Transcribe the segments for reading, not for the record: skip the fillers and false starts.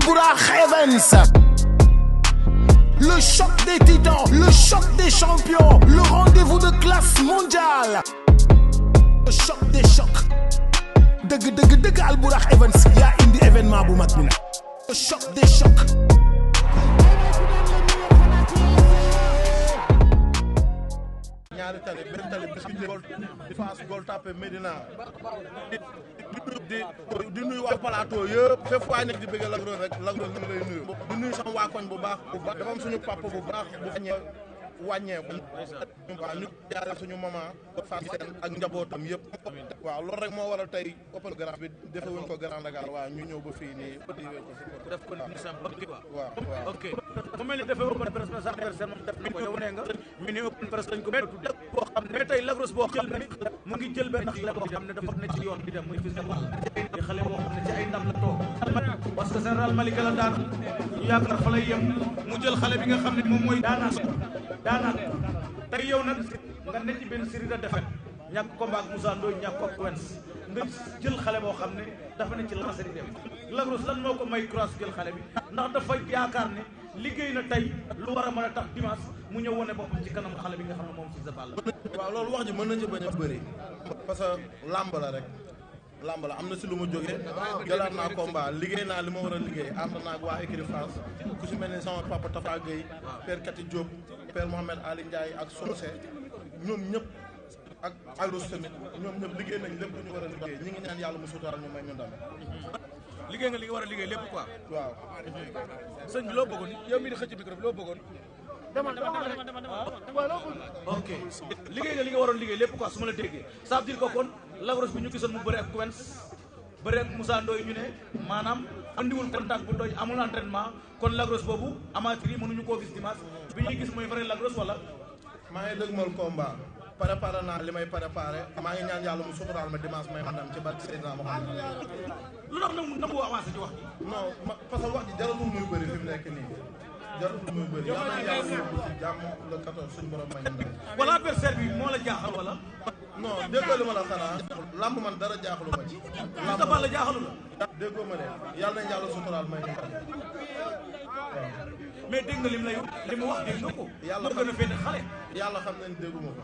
Albourakh Events. Le choc des titans, le choc des champions, le rendez-vous de classe mondiale. Le choc des chocs. Dëgg Albourakh Events yaa indi événement bu mag bi nag. Le choc des chocs. ñaari tali benn tali bis bi di Fass Gueule Tapée Médina di nuyu waa plateau yëpp fépp fu waay nekk di bëgg Lac Rose rek Lac Rose ñu ngi lay nuyu di nuyu sama waa koñ bu baax dafa am suñu papa bu baax bu wàññeeku waaw ñu jaare suñu maman Fass Sène ak njabootam yëpp waaw loolu rek moo waral tey open grand bi defe wuñ ko Grand Dakar waaw ñu ñëw ba fii nii def ko ni simple waaw ok mu mel ni defee open press sa adversaire moom def ko yow nee nga mi ni open press lañ ko tudde boo xam ne tey Lac Rose boo xam ne mu ngi jël benn xale boo xam ne dafa ne ci yoon bi dem muy Fils de Balla di xale boo xam ne ci ay ndam la toog parce que général Malika la daan ñu yaakaar fa lay yem mu jël xale bi nga xam ne moom mooy daanaan tey yow nag nga ne ci benn série de défaite ñàkk combat ak Moussa Ndoye ñàkk ko Quench nga jël xale boo xam ne dafa ne ci lancé di dem Lac Rose lan moo ko may cross jël xale bi ndax dafa yaakaar ne liggéey na tey lu war a mën a tax dimanche mu ñëw wane boppam ci kanam xale bi nga xam ne moom Fils de Balla. waaw loolu wax ji mën na ci bañ a bëri parce que làmb la rek làmb la am na si lu ma jógee jëlaat naa combat liggéey naa li ma war a liggéey ànd naa ak waa écurie Fass ku si mel ni sama papa Tafa Gueye père Kati Diop père Mohamed Ali Ndiaye ak Socé ñoom ñëpp ak Alous tamit ñoom ñëpp liggéey nañ lépp lu ñu war a liggéey ñi ngi ñaan yàlla mu suturaal ñu may ñu ndam. liggéey nga li nga war a liggéey lépp quoi. waaw. sëñ bi loo bëggoon yow mii di xëcc micro bi loo bëggoon. dama ok liggéey nga li nga waroon liggéey lépp quoi su ma la déggee ça veut dire que kon Lac Rose bi ñu gisoon mu bëre ak Quench bëre ak Moussa Ndoye ñu ne maanaam andiwul contact bu doy amul entraînement kon Lac Rose boobu amateur yi mënuñu koo gis dimanche bi ñuy gis mooy vrai Lac Rose wala. maa ngi dëgmal combat préparé naa li may préparé maa ngi ñaan yàlla mu suturaal ma dimanche may ma ndam ci barke Seydina Mohamed. lu tax nag nangu avancé ci wax ji. non parce que wax ji jaratul muy bëri fi mu nekk nii jaratul muy bëri yàlla na yàlla yóbbu ci jàmm le 14 suñu borom may ñu ndam. wala adversaire bi moo la jaaxal wala. non déggoo li ma la xanaa lamb man dara jaaxalu ma ci. Fils de Balla jaaxalu la. déggoo ma ne yàlla nañ yàlla suturaal may ñu ndam waaw. mais dégg nga li mu wax dégg nga ko. yàlla moo gën a féete xale. yàlla xam nañ dégguma ko.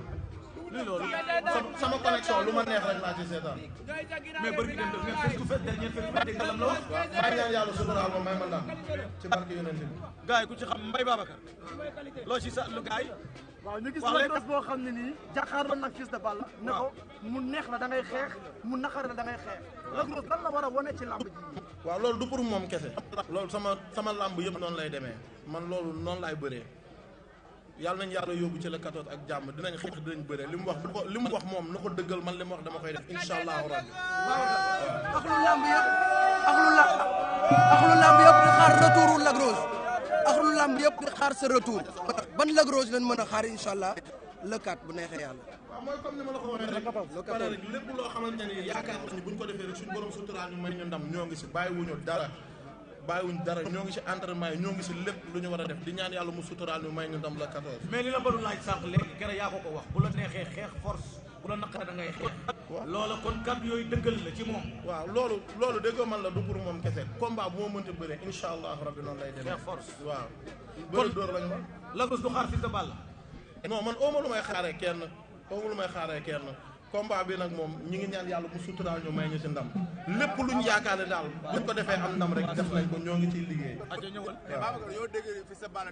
lii loolu. sama connexion lu ma neex rek laa ci seetaan. mais bëri na def ngeen face to face dernier face to face dégg nga lam la wax. waaw maa ngi ñaan yàlla suturaal ma may ma ndam ci barke yonent bi. gars yi ku ci xam Mbaye Babacar loo ci sa lu gars yi. waaw ñu gis Lac Rose boo xam ne nii jàkkaarloo nag Fils de Balla ne ko mu neex la da ngay xeex mu naqar la da ngay xeex Lac Rose lan la war a wane ci làmb ji. waaw loolu du pour moom kese loolu sama làmb yëpp noonu lay demee man loolu noonu laay bëree yàlla nañ yàlla yóbbu ci le 14 ak jàmm dinañ xeex dinañ bëree li mu wax moom na ko dëggal man li mu wax dama koy def incha allahu rabbi. ak lu làmb yëpp ak lu làmb yëpp di xaar retouru Lac Rose ak lu làmb yëpp di xaar sa retour ban Lac Rose lañ mën a xaar incha allah le 4 bu neexee yàlla. waaw mooy comme ni ma la ko waxee rek pare rek lépp loo xamante ni yaakaar nañu buñ ko defee rek suñu borom suturaal ñu may ñu ndam ñoo ngi si bàyyiwuñu dara ñoo ngi si entraînement yi ñoo ngi si lépp lu ñu war a def di ñaan yàlla mu suturaal ñu may ñu ndam la 14. mais li la baru laaj sànq léegi gën a yaa ko wax bu la neexee xeex force bu la naqaree da ngay xeex. loola kon kàddu yooyu dëggal la ci moom. waaw loolu déggoo man la du pour moom kese combat bu ma mënta bëree incha allah rabbi noonu lay demee. xeex force waaw. bëri dóor lañ ma. Lac Rose du xaar Fils de Balla. non man ooma lu may xaaree kenn combat bi nag moom ñi ngi ñaan yàlla mu suturaal ñu may ñu ci ndam lépp luñ yaakaar ne daal buñ ko defee am ndam rek def nañ ko ñoo ngi ciy liggéey. aja ñëwal. mais Babacar yoo dégg Fils de Balla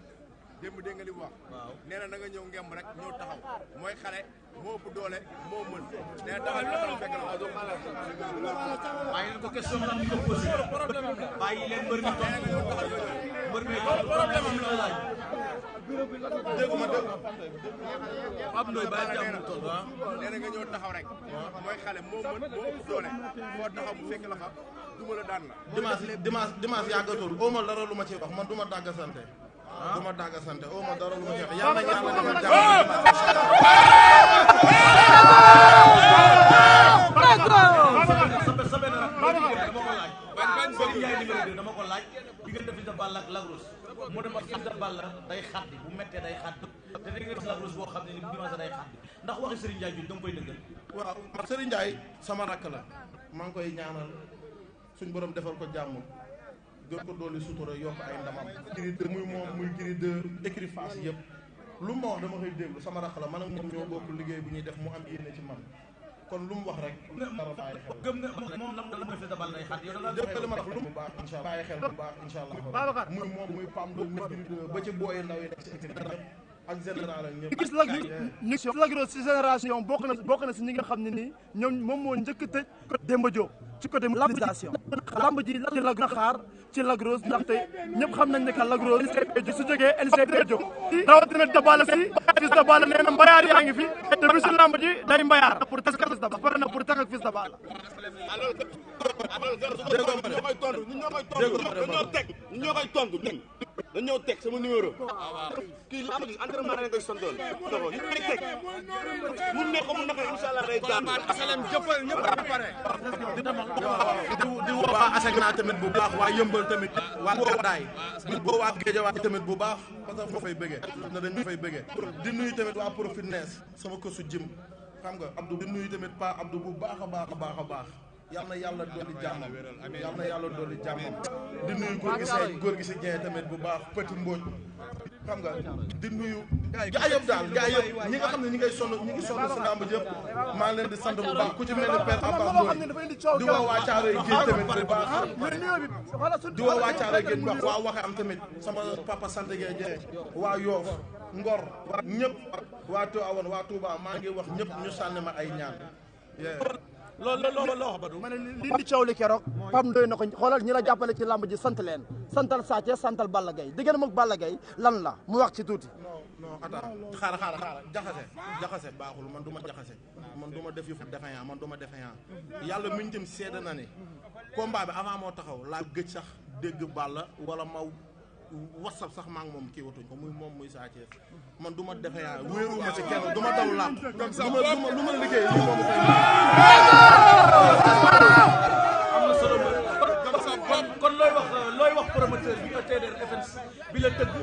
démb dégg nga li mu wax. waaw nee na nga ñëw ngemb rek ñëw taxaw mooy xale moo ëpp doole moo mën nee na taxaw taxaw fekk na bàyyi leen ko question bi di ko posé bàyyi leen mbër mi toog mbër mi problème am la laaj. dégguma dégg. Pape Ndoye bàyyi jàmm mu toll waaw. nee na nga ñëw taxaw rek. mooy xale moo mën moo ëpp doole foo taxaw bu fekk la fa duma la daan la. dimanche yàggatul ooma dara lu ma ci wax man du ma dàgga sante du ma dàgga sante ooma dara lu ma ci wax yàlla na yàlla defal sa benn rak dama ko laaj Serigne Ndiaye numéro 2 dama ko laaj diggante Fils de Balla ak Lac Rose mu dem ak Fils de Balla day xaddi bu méttee day xaddi te da nga gis Lac Rose boo xam ne ni dimanche day xaddi ndax waxi Serigne Ndiaye bi da nga koy dëggal. waaw Serigne Ndiaye sama rakk la maa ngi koy ñaanal suñ borom defal ko jàmm gën ko dolli sutura yokk ay ndamam Gris 2 muy moom muy Gris 2 écurie Fass yëpp lu mu ma wax dama koy déglu sama rax la man ak moom ñoo bokk liggéey bu ñuy def mu am yéene ci man kon lu mu wax rek dara bàyyi xel gëm nga moom nag la Fils de Balla day xaar yow da dëgg li ma wax lu mu baax incha allah bàyyi xel bu baax incha allah muy moom muy Pam do ba ci booy ndaw yi nekk ci écurie ak général ak ñëpp gis Lac Rose ci génération bokk na si ñi nga xam ne nii ñoom moom moo njëkk tëj Demba Diop ci côté mobilisation lamb ji la ci Lac Rose xaar ci Lac Rose ndaxte ñëpp xam nañ ne que Lac Rose su jógee LCP jóg rawatina Dabala si Fils de Balla nee na mbayaar yaa ngi fi te bisu lamb ji day mbayaar pour tas Fils de Balla pare na pour tas ak Fils de Balla ñoo koy tontu dañoo teg sama numéro kii lamb ji entraînement dañ koy sontoon ñu koy teg mu nekk mu naka inshallah day daan asalem jëppal ñëpp pare di woo waa Asegna tamit bu baax waa Yëmbal tamit waa Gadaay di woo waa Géejawaay tamit bu baax parce que moo fay bëggee na dañ fay bëggee di nuyu tamit waa Pro Fitness sama kësu jim xam nga Abdou di nuyu tamit Pa Abdou bu baax a baax a baax a baax yal na yàlla dolli jàmmam yal na yàlla dolli jàmmam di nuyu góor gi si Dieng tamit bu baax Petit Mbodj xam nga di nuyu gaa yëpp daal gaa yëpp ñi nga xam ne ñi ngi sonn si lamb yëpp maa ngi leen di sant bu baax ku ci mel ni Père Abba Ndoye di woo waa Caaroy Géej tamit bu baax di woo waa Caaroy Géej bu baax waa waxe am tamit sama papa sant Gueye Dieng waa Yoof Ngor ñëpp waa Tivaouane waa Touba maa ngi wax ñëpp ñu sànni ma ay ñaan loolu loo wax ba du ma ne li di coow li keroog Pape Ndoye na ko xoolal ñi la jàppale ci lamb ji sant leen santal Sa Thiès santal Balla Gaye diggante mag Balla Gaye lan la mu wax ci tuuti non attends xaara jaxase baaxul man du ma jaxase man du ma def yëfu défaillant man du ma défaillant yàlla miñ tam seede na ne combat bi avant moo taxaw laa gëj sax dégg Balla wala ma WhatsApp sax maa ngi moom kii watuñ ko muy moom muy Sa Thiès man du ma défaillant wéeruma ci kenn du ma daw laam lu ma liggéey li moom koy am na solo kon looy wax promoteur bi nga TDR Events bi la tëgg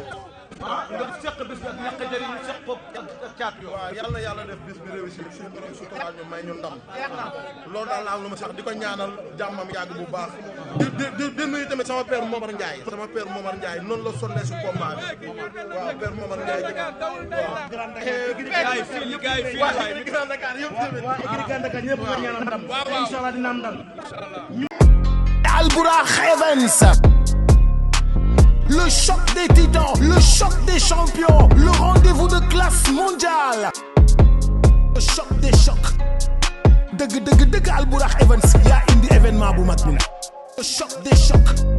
nga seq bis bi ak ñàkk jëriñ seq ko ak caat yoo waaw yal na yàlla def bis bi réussir suñu borom suturaal ñu may ñu ndam loolu daal laa am lu ma sax di ko ñaanal jàmmam yàgg bu baax di nuyu tamit sama père Momar Ndiaye noonu la sonnee si combat bi waaw père Momar Ndiaye gaay fii waay mi Grand Dakar yëpp tamit waa écurie Grand Dakar ñëpp nga ñaanal ndam inshallah dina am ndam Albourakh Events, le choc des titans, le choc des champions, le rendez-vous de classe mondiale, le choc des chocs. Dëgg Albourakh Events yaa indi événement bu mag bi nag, le choc des chocs.